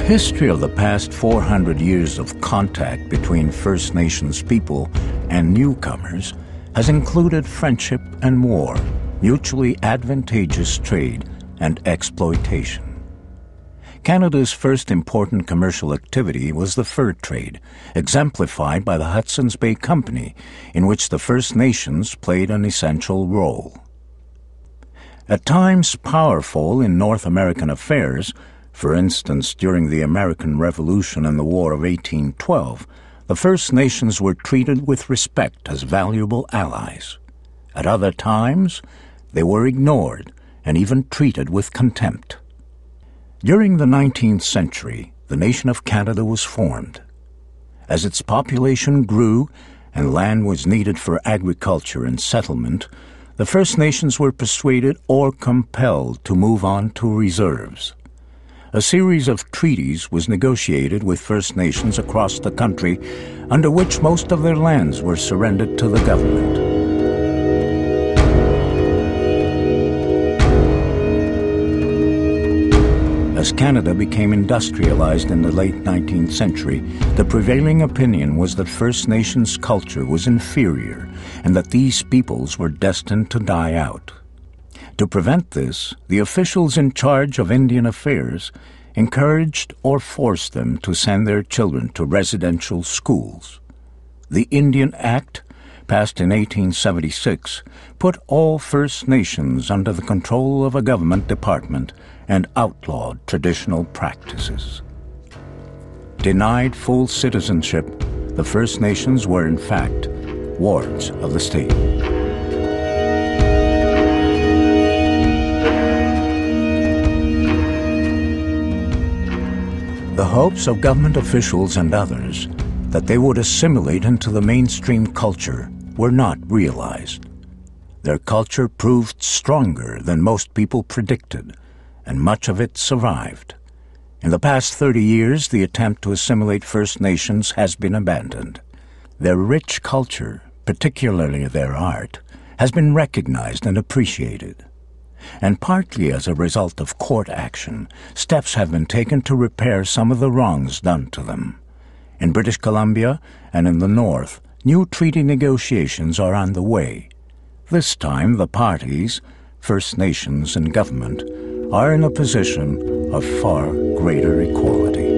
history of the past 400 years of contact between First Nations people and newcomers has included friendship and war, mutually advantageous trade, and exploitation. Canada's first important commercial activity was the fur trade, exemplified by the Hudson's Bay Company, in which the First Nations played an essential role. At times powerful in North American affairs, for instance during the American Revolution and the War of 1812, the First Nations were treated with respect as valuable allies. At other times, they were ignored and even treated with contempt. During the 19th century, the nation of Canada was formed. As its population grew and land was needed for agriculture and settlement, the First Nations were persuaded or compelled to move on to reserves. A series of treaties was negotiated with First Nations across the country, under which most of their lands were surrendered to the government. As Canada became industrialized in the late 19th century, the prevailing opinion was that First Nations culture was inferior and that these peoples were destined to die out. To prevent this, the officials in charge of Indian affairs encouraged or forced them to send their children to residential schools. The Indian Act, passed in 1876, put all First Nations under the control of a government department and outlawed traditional practices. Denied full citizenship, the First Nations were in fact wards of the state. The hopes of government officials and others that they would assimilate into the mainstream culture were not realized. Their culture proved stronger than most people predicted, and much of it survived. In the past 30 years, the attempt to assimilate First Nations has been abandoned. Their rich culture, particularly their art, has been recognized and appreciated. And partly as a result of court action, steps have been taken to repair some of the wrongs done to them. In British Columbia and in the North, new treaty negotiations are on the way. This time the parties, First Nations and government, are in a position of far greater equality.